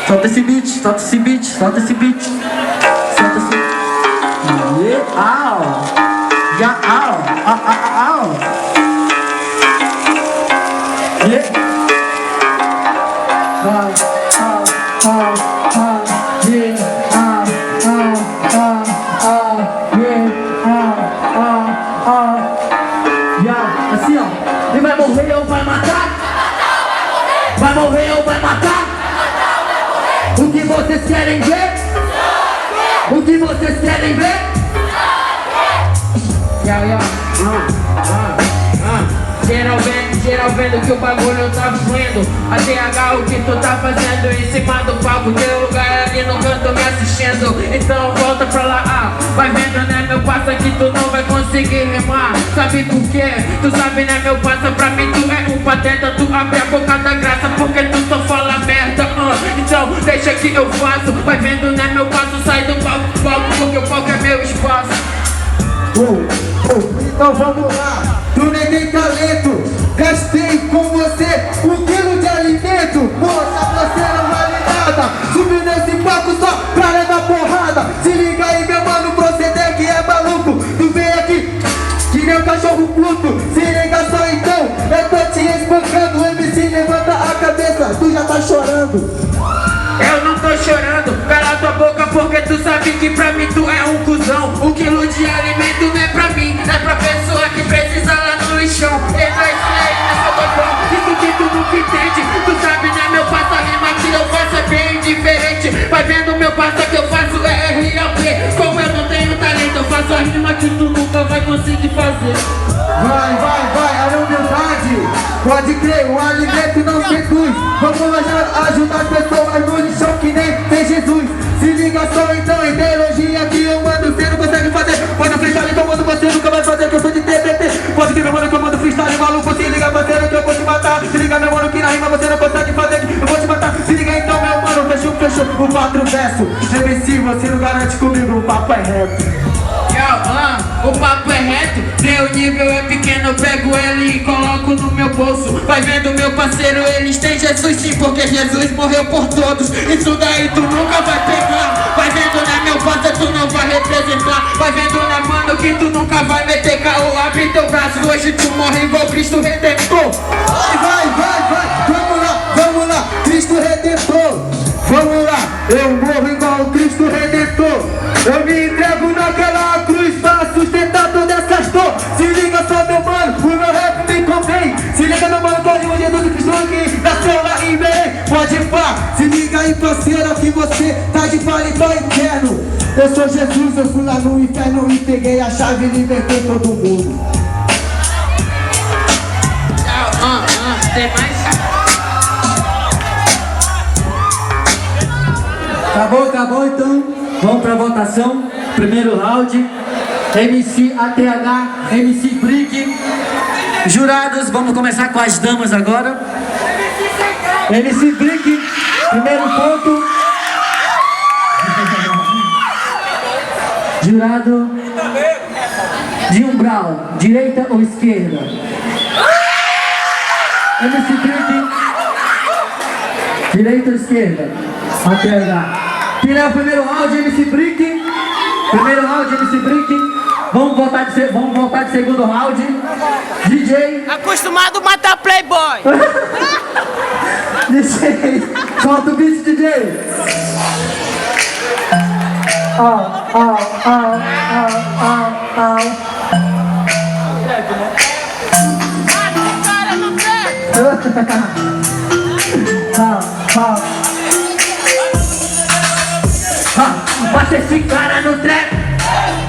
Solta esse beat, solta esse beat, solta esse beat. Solta esse... Yeah, au. Yeah, au. Au. Yeah. Assim ó, e vai morrer ou vai matar? Vai morrer ou vai matar? O que vocês querem ver? O que vocês querem ver? Geral vendo que o bagulho tá fluindo. A TH, o que tu tá fazendo em cima do palco? Teu lugar ali no canto me assistindo. Então volta pra lá, vai vendo, né, meu parça, que tu não vai conseguir rimar. Sabe por quê? Tu sabe, né, meu parça, pra mim tu é um pateta. Tu abre a boca da graça porque tu só fala merda. Então deixa que eu faço. Vai vendo, né, meu passo, sai do palco, porque o palco é meu espaço. Então vamos lá, tu nem tem talento. Gastei com você 1 quilo de alimento. Moça, você não vale nada. Subi nesse palco só pra levar porrada. Se liga aí, meu mano, proceder que é maluco. Tu vem aqui que nem um cachorro puto. Se liga só então, eu tô te espancando. MC, levanta a cabeça, tu já tá chorando. Eu não tô chorando, cala tua boca porque tu sabe que pra mim tu é um cuzão. 1 quilo de alimento não é pra mim, é pra pessoa que precisa lá no lixão. Entra isso aí nessa botão, isso que tu nunca entende. Tu sabe, né, meu passo, a rima que eu faço é bem diferente. Vai vendo meu passo que eu faço é RLP. Como eu não tenho talento, eu faço a rima que tu nunca vai conseguir fazer. Vai, a humildade. Pode crer, o alimento não seduz. Vamos ajudar as pessoas no lixão que nem tem Jesus. Se liga só então, ideologia que eu mando, você não consegue fazer. Pode freestyle que eu mando, você nunca vai fazer, que eu sou de TBT. Pode crer, meu mano, que eu mando freestyle, maluco. Se liga, parceiro, que eu vou te matar. Se liga, meu mano, que na rima você não consegue fazer, que eu vou te matar. Se liga então, meu mano, fechou o 4 verso. MC, você não garante comigo, o papo é reto. O papo é reto, meu nível é pequeno, eu pego ele e coloco no meu bolso. Vai vendo, meu parceiro, eles têm Jesus sim, porque Jesus morreu por todos. Isso daí tu nunca vai pegar. Vai vendo, né, meu parceiro, tu não vai representar. Vai vendo, né, mano, que tu nunca vai meter caô. Abre teu braço, hoje tu morre igual Cristo Redentor. Vai, vamos lá, Cristo Redentor. Vamos lá, eu morro igual Cristo Redentor. Eu me entrego naquela cruz pra sustentar todas essas dor. Se liga só, meu mano, o meu rap me convém. Se liga, meu mano, que o Jesus Cristo que nasceu lá em Belém. Pode pá, se liga aí, parceiro, que você tá de paletó inferno. Eu sou Jesus, eu fui lá no inferno e peguei a chave e libertei todo mundo. Tem mais? Acabou então, vamos pra votação. Primeiro round, MC ATH, MC Brick. Jurados, vamos começar com as damas agora. MC Brick, primeiro ponto. Jurado de umbral, direita ou esquerda? MC Brick, direita ou esquerda? ATH. Quem é o primeiro round, MC Brick? Primeiro round, MC Brick. Vamos voltar de segundo round. DJ. Acostumado a matar playboy. DJ. Solta o beat, DJ. Bate esse cara no trap,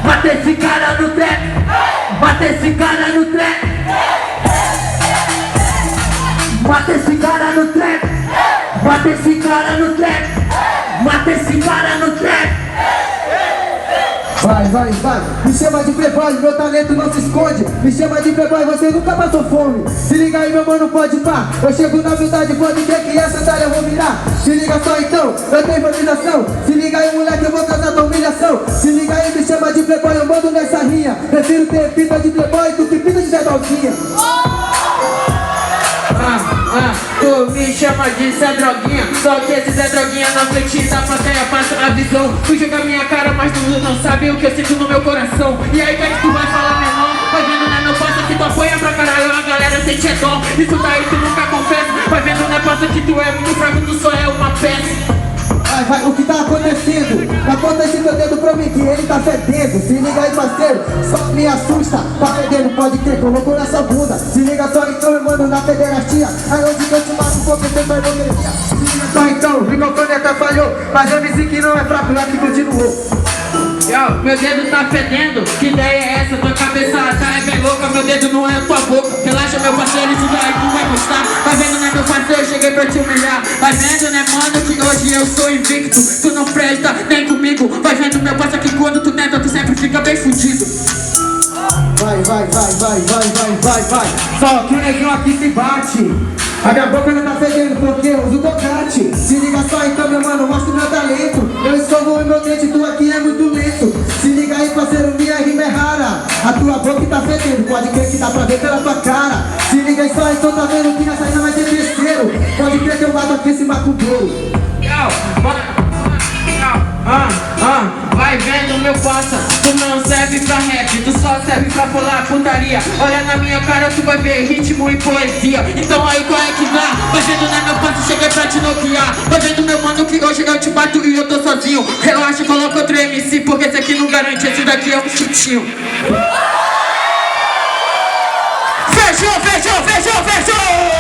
bate esse cara no trap, bate esse cara no trap, bate esse cara no trap, bate esse cara no trap, bate esse cara no trap. Vai, me chama de playboy, meu talento não se esconde. Me chama de playboy, você nunca passou fome. Se liga aí, meu mano, pode pá. Eu chego na humildade, pode ver que essa sandália eu vou virar. Se liga só então, eu tenho improvisação. Se liga aí, moleque, eu vou trazer tua humilhação. Se liga aí, me chama de playboy, eu mando nessa rinha. Prefiro ter pinta de playboy do que pinta de Zé Dalquinha. Tô povo me chama de Zé Droguinha. Só que esse Zé Droguinha na frente da plateia passa a visão. Tu joga minha cara, mas tu não sabe o que eu sinto no meu coração. E aí, o que é que tu vai falar, menor? Vai vendo, né, meu parça, que tu apoia pra caralho, a galera sente é dó. Isso daí tu nunca confessa. Vai vendo, né, parça, que tu é muito fraco, tu só é uma peça. Vai, vai, o que tá acontecendo? Tá acontecendo teu dedo pra mim que ele tá fedendo. Se liga aí, parceiro, só me assusta. Tá fedendo, pode crer, colocou nessa bunda. Se liga só então, eu mando na federacia. Aí hoje que eu te mato, porque você vai não merecia. Se liga só então, o microfone até falhou. Mas eu me disse que não é fraco, lá que continuou. Yo, meu dedo tá fedendo, que ideia é essa? Tua cabeça tá é bem louca, meu dedo não é tua boca. Relaxa, meu parceiro, isso daí tu vai gostar. Vai vendo, né, meu parceiro, eu cheguei pra te humilhar. Vai vendo, né, mano, que hoje eu sou invicto. Tu não presta nem comigo. Vai vendo, meu parceiro, que quando tu tenta, tu sempre fica bem fudido. Vai, vai, vai, vai, vai, vai, vai, vai. Só que o neguinho aqui se bate. A minha boca não tá fedendo porque eu uso tocate. Se liga só então, meu mano, mostra o meu talento. Eu escovo o meu dente, tu aqui é muito lento. Se liga aí, parceiro, minha rima é rara. A tua boca tá fedendo, pode crer que dá pra ver pela tua cara. Se liga aí só então, tá vendo que nessa rima vai ter terceiro. Pode crer que eu mato aqui esse macumbeiro. Vai vendo, meu parça, tu não serve pra rap, tu só serve pra falar putaria. Olha na minha cara, tu vai ver ritmo e poesia. Então aí qual é que dá? Vai vendo, né, meu parça, cheguei pra te noquear. Vai vendo, meu mano, que hoje eu te bato e eu tô sozinho. Relaxa, coloca outro MC, porque esse aqui não garante, esse daqui é um chutinho. Fechou, fechou, fechou, fechou!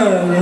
Mano.